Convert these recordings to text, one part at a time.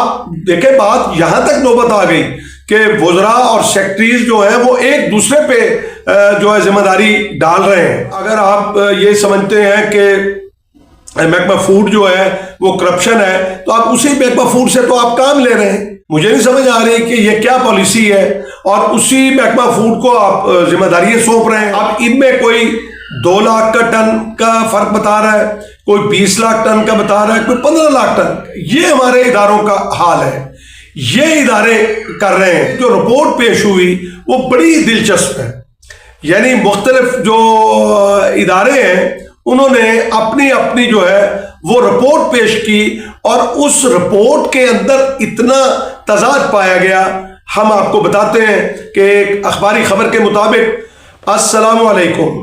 آپ دیکھیں بات یہاں تک نوبت آ گئی کہ وزراء اور سیکٹریز جو ہیں وہ ایک دوسرے پہ جو ہے ذمہ داری ڈال رہے ہیں. اگر آپ یہ سمجھتے ہیں کہ محکمہ فوڈ جو ہے وہ کرپشن ہے تو آپ اسی محکمہ فوڈ سے تو آپ کام لے رہے ہیں. مجھے نہیں سمجھ آ رہی کہ یہ کیا پالیسی ہے اور اسی محکمہ فوڈ کو آپ ذمہ داریاں سونپ رہے ہیں. آپ ان میں کوئی 2 لاکھ کا ٹن کا فرق بتا رہا ہے, کوئی 20 لاکھ ٹن کا بتا رہا ہے, کوئی 15 لاکھ ٹن. یہ ہمارے اداروں کا حال ہے, یہ ادارے کر رہے ہیں. جو رپورٹ پیش ہوئی وہ بڑی دلچسپ ہے. یعنی مختلف جو ادارے ہیں انہوں نے اپنی اپنی جو ہے وہ رپورٹ پیش کی اور اس رپورٹ کے اندر اتنا تضاد پایا گیا. ہم آپ کو بتاتے ہیں کہ ایک اخباری خبر کے مطابق السلام علیکم,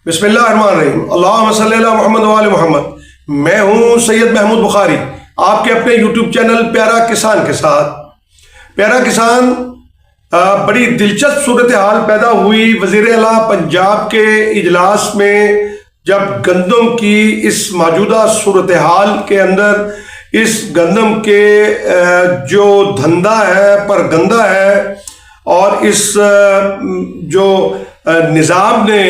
بسم اللہ الرحمن الرحیم, اللہم صلی علی محمد وآل محمد. میں ہوں سید محمود بخاری, آپ کے اپنے یوٹیوب چینل پیارا کسان کے ساتھ. پیارا کسان, بڑی دلچسپ صورتحال پیدا ہوئی وزیر اعلیٰ پنجاب کے اجلاس میں جب گندم کی اس موجودہ صورتحال کے اندر اس گندم کے جو دھندا ہے پرگندہ ہے اور اس جو نظام نے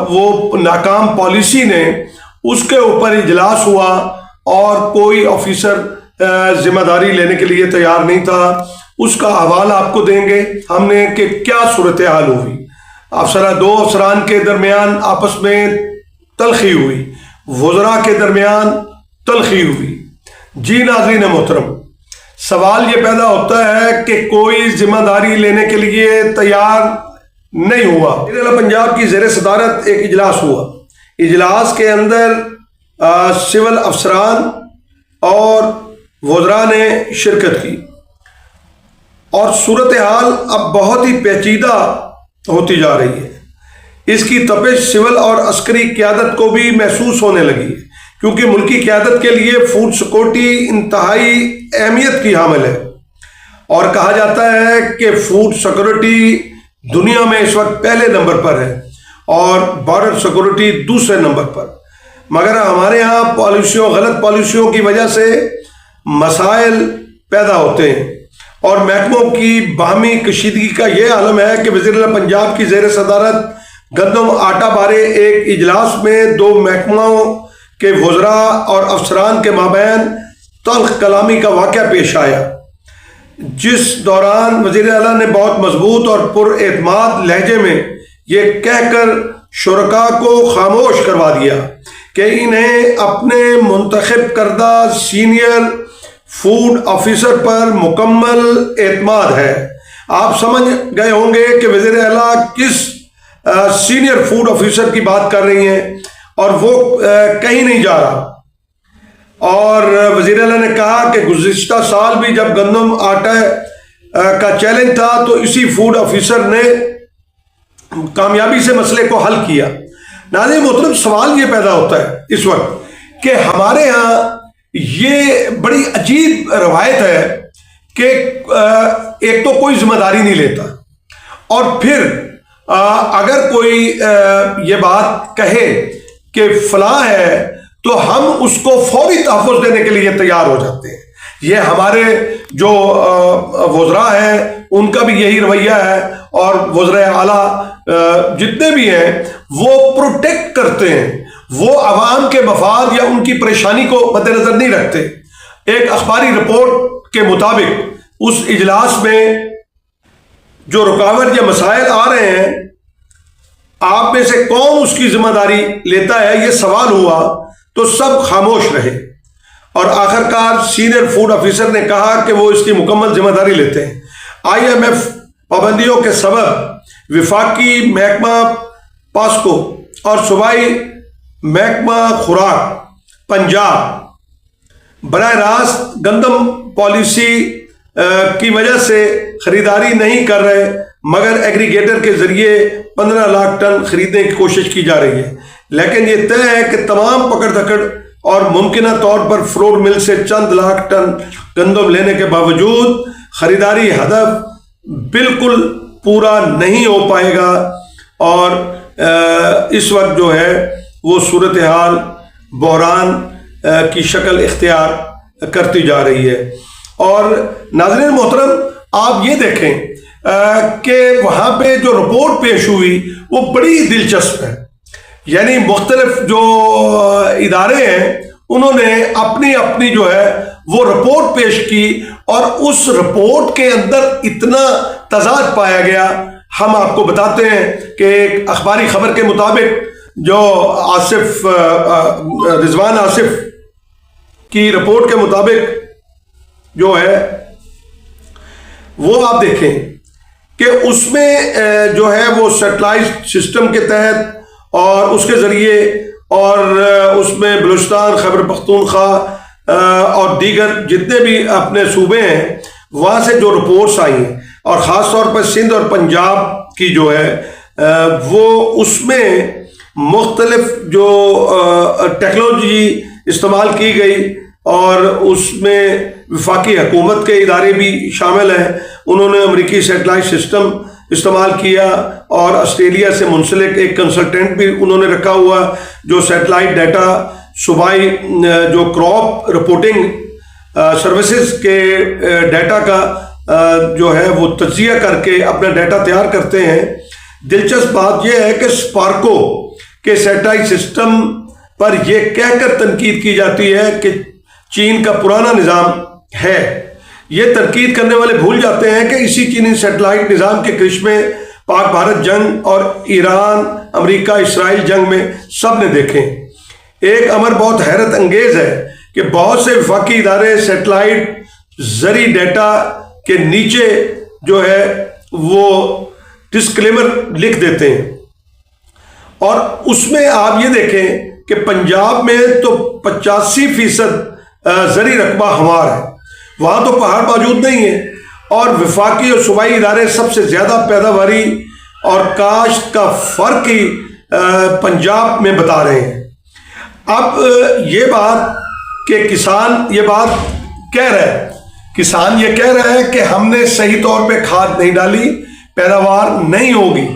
وہ ناکام پالیسی نے اس کے اوپر اجلاس ہوا اور کوئی آفیسر ذمہ داری لینے کے لیے تیار نہیں تھا. اس کا حوالہ آپ کو دیں گے ہم نے کہ کیا صورتحال ہوئی. دو افسران کے درمیان آپس میں تلخی ہوئی, وزراء کے درمیان تلخی ہوئی. جی ناظرین محترم, سوال یہ پیدا ہوتا ہے کہ کوئی ذمہ داری لینے کے لیے تیار نہیں ہوا. پنجاب کی زیر صدارت ایک اجلاس ہوا. اجلاس کے اندر سول افسران اور وزراء نے شرکت کی اور صورتحال اب بہت ہی پیچیدہ ہوتی جا رہی ہے. اس کی تپش سول اور عسکری قیادت کو بھی محسوس ہونے لگی ہے کیونکہ ملکی قیادت کے لیے فوڈ سیکورٹی انتہائی اہمیت کی حامل ہے اور کہا جاتا ہے کہ فوڈ سیکورٹی دنیا میں اس وقت پہلے نمبر پر ہے اور بارڈر سیکورٹی دوسرے نمبر پر. مگر ہمارے ہاں غلط پالیسیوں کی وجہ سے مسائل پیدا ہوتے ہیں اور محکموں کی باہمی کشیدگی کا یہ عالم ہے کہ وزیر اعلیٰ پنجاب کی زیر صدارت گندم آٹا بارے ایک اجلاس میں 2 محکموں کے وزراء اور افسران کے مابین تلخ کلامی کا واقعہ پیش آیا, جس دوران وزیر اعلیٰ نے بہت مضبوط اور پر اعتماد لہجے میں یہ کہہ کر شرکاء کو خاموش کروا دیا کہ انہیں اپنے منتخب کردہ سینئر فوڈ آفیسر پر مکمل اعتماد ہے. آپ سمجھ گئے ہوں گے کہ وزیر اعلیٰ کس سینئر فوڈ آفیسر کی بات کر رہی ہیں اور وہ کہیں نہیں جا رہا. اور وزیر اعلیٰ نے کہا کہ گزشتہ سال بھی جب گندم آٹا کا چیلنج تھا تو اسی فوڈ آفیسر نے کامیابی سے مسئلے کو حل کیا. ناظرین محترم, سوال یہ پیدا ہوتا ہے اس وقت کہ ہمارے ہاں یہ بڑی عجیب روایت ہے کہ ایک تو کوئی ذمہ داری نہیں لیتا اور پھر اگر کوئی یہ بات کہے کہ فلاں ہے تو ہم اس کو فوری تحفظ دینے کے لیے تیار ہو جاتے ہیں. یہ ہمارے جو وزراء ہیں ان کا بھی یہی رویہ ہے اور وزراء اعلیٰ جتنے بھی ہیں وہ پروٹیکٹ کرتے ہیں, وہ عوام کے مفاد یا ان کی پریشانی کو مد نظر نہیں رکھتے. ایک اخباری رپورٹ کے مطابق اس اجلاس میں جو رکاوٹ یا مسائل آ رہے ہیں آپ میں سے کون اس کی ذمہ داری لیتا ہے یہ سوال ہوا تو سب خاموش رہے اور آخرکار سینئر فوڈ آفیسر نے کہا کہ وہ اس کی مکمل ذمہ داری لیتے ہیں. IMF پابندیوں کے سبب وفاقی محکمہ پاسکو اور صوبائی محکمہ خوراک پنجاب براہ راست گندم پالیسی کی وجہ سے خریداری نہیں کر رہے مگر ایگریگیٹر کے ذریعے 15 لاکھ ٹن خریدنے کی کوشش کی جا رہی ہے. لیکن یہ طے ہے کہ تمام پکڑ دھکڑ اور ممکنہ طور پر فلور مل سے چند لاکھ ٹن گندم لینے کے باوجود خریداری ہدف بالکل پورا نہیں ہو پائے گا اور اس وقت جو ہے وہ صورتحال بحران کی شکل اختیار کرتی جا رہی ہے. اور ناظرین محترم آپ یہ دیکھیں کہ وہاں پہ جو رپورٹ پیش ہوئی وہ بڑی دلچسپ ہے. یعنی مختلف جو ادارے ہیں انہوں نے اپنی اپنی جو ہے وہ رپورٹ پیش کی اور اس رپورٹ کے اندر اتنا تضاد پایا گیا. ہم آپ کو بتاتے ہیں کہ ایک اخباری خبر کے مطابق جو رضوان آصف کی رپورٹ کے مطابق جو ہے وہ آپ دیکھیں کہ اس میں جو ہے وہ سیٹلائٹ سسٹم کے تحت اور اس کے ذریعے اور اس میں بلوچستان، خیبر پختونخوا اور دیگر جتنے بھی اپنے صوبے ہیں وہاں سے جو رپورٹس آئی ہیں اور خاص طور پر سندھ اور پنجاب کی جو ہے وہ اس میں مختلف جو ٹیکنالوجی استعمال کی گئی اور اس میں وفاقی حکومت کے ادارے بھی شامل ہیں. انہوں نے امریکی سیٹلائٹ سسٹم استعمال کیا اور آسٹریلیا سے منسلک ایک کنسلٹنٹ بھی انہوں نے رکھا ہوا جو سیٹلائٹ ڈیٹا صوبائی جو کراپ رپورٹنگ سروسز کے ڈیٹا کا جو ہے وہ تجزیہ کر کے اپنا ڈیٹا تیار کرتے ہیں. دلچسپ بات یہ ہے کہ اسپارکو کے سیٹلائٹ سسٹم پر یہ کہہ کر تنقید کی جاتی ہے کہ چین کا پرانا نظام ہے. یہ تنقید کرنے والے بھول جاتے ہیں کہ اسی چینی سیٹلائٹ نظام کے کرشمے پاک بھارت جنگ اور ایران امریکہ اسرائیل جنگ میں سب نے دیکھے. ایک امر بہت حیرت انگیز ہے کہ بہت سے وفاقی ادارے سیٹلائٹ زرعی ڈیٹا کے نیچے جو ہے وہ ڈسکلیمر لکھ دیتے ہیں اور اس میں آپ یہ دیکھیں کہ پنجاب میں تو 85% زرعی رقبہ ہمار ہے، وہاں تو پہاڑ موجود نہیں ہے اور وفاقی اور صوبائی ادارے سب سے زیادہ پیداواری اور کاشت کا فرق ہی پنجاب میں بتا رہے ہیں. اب یہ بات کہ کسان یہ بات کہہ رہا ہے، کسان یہ کہہ رہا ہے کہ ہم نے صحیح طور پہ کھاد نہیں ڈالی، پیداوار نہیں ہوگی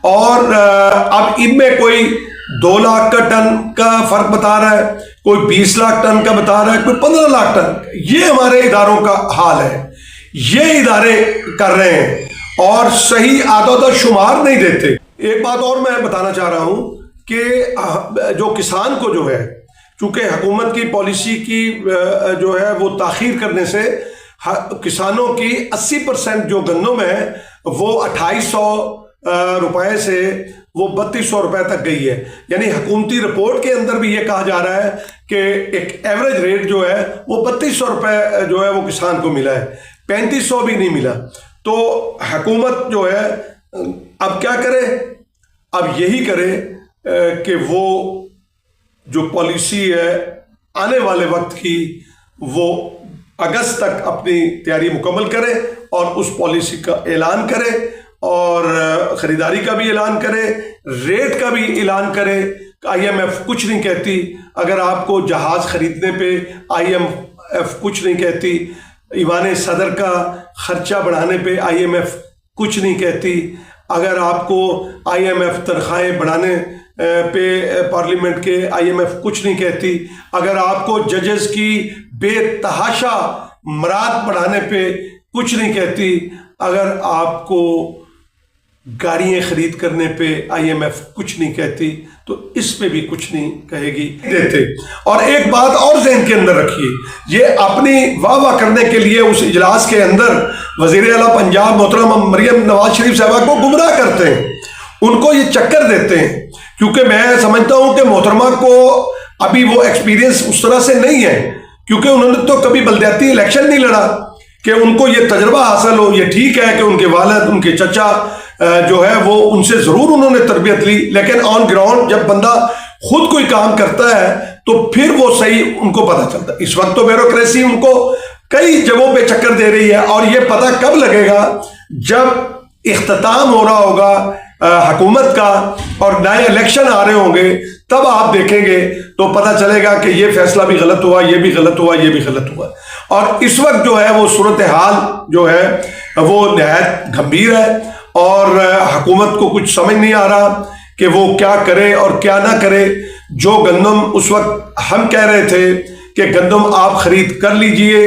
اور اب ان میں کوئی 2 لاکھ کا ٹن کا فرق بتا رہا ہے، کوئی 20 لاکھ ٹن کا بتا رہا ہے، کوئی 15 لاکھ ٹن. یہ ہمارے اداروں کا حال ہے، یہ ادارے کر رہے ہیں اور صحیح اعداد و شمار نہیں دیتے. ایک بات اور میں بتانا چاہ رہا ہوں کہ جو کسان کو جو ہے چونکہ حکومت کی پالیسی کی جو ہے وہ تاخیر کرنے سے کسانوں کی 80% جو گندم ہے وہ 2800 روپے سے وہ 3200 روپے تک گئی ہے. یعنی حکومتی رپورٹ کے اندر بھی یہ کہا جا رہا ہے کہ ایک ایوریج ریٹ جو ہے وہ 3200 روپے جو ہے وہ کسان کو ملا ہے، 3500 بھی نہیں ملا. تو حکومت جو ہے اب کیا کرے؟ اب یہی کرے کہ وہ جو پالیسی ہے آنے والے وقت کی وہ اگست تک اپنی تیاری مکمل کرے اور اس پالیسی کا اعلان کرے اور خریداری کا بھی اعلان کرے، ریٹ کا بھی اعلان کرے. IMF کچھ نہیں کہتی. اگر آپ کو جہاز خریدنے پہ IMF کچھ نہیں کہتی، ایوان صدر کا خرچہ بڑھانے پہ IMF کچھ نہیں کہتی، اگر آپ کو IMF تنخواہیں بڑھانے پہ پارلیمنٹ کے IMF کچھ نہیں کہتی، اگر آپ کو ججز کی بے تحاشا مراد بڑھانے پہ کچھ نہیں کہتی، اگر آپ کو گاڑیاں خرید کرنے پہ IMF کچھ نہیں کہتی تو اس پہ بھی کچھ نہیں کہے گی دیتے. اور ایک بات اور ذہن کے اندر رکھیے، یہ اپنی واہ واہ کرنے کے لیے اس اجلاس کے اندر وزیر اعلیٰ پنجاب محترمہ مریم نواز شریف صاحبہ کو گمراہ کرتے ہیں، ان کو یہ چکر دیتے ہیں، کیونکہ میں سمجھتا ہوں کہ محترمہ کو ابھی وہ ایکسپیرینس اس طرح سے نہیں ہے، کیونکہ انہوں نے تو کبھی بلدیاتی الیکشن نہیں لڑا کہ ان کو یہ تجربہ حاصل ہو. یہ ٹھیک ہے کہ ان کے والد، ان کے چچا جو ہے وہ ان سے ضرور انہوں نے تربیت لی، لیکن آن گراؤنڈ جب بندہ خود کوئی کام کرتا ہے تو پھر وہ صحیح ان کو پتہ چلتا ہے. اس وقت تو بیوروکریسی ان کو کئی جگہوں پہ چکر دے رہی ہے اور یہ پتہ کب لگے گا؟ جب اختتام ہو رہا ہوگا حکومت کا اور نئے الیکشن آ رہے ہوں گے، تب آپ دیکھیں گے تو پتہ چلے گا کہ یہ فیصلہ بھی غلط ہوا، یہ بھی غلط ہوا، یہ بھی غلط ہوا. اور اس وقت جو ہے وہ صورتحال جو ہے وہ نہایت گھمبیر ہے اور حکومت کو کچھ سمجھ نہیں آ رہا کہ وہ کیا کرے اور کیا نہ کرے. جو گندم اس وقت ہم کہہ رہے تھے کہ گندم آپ خرید کر لیجئے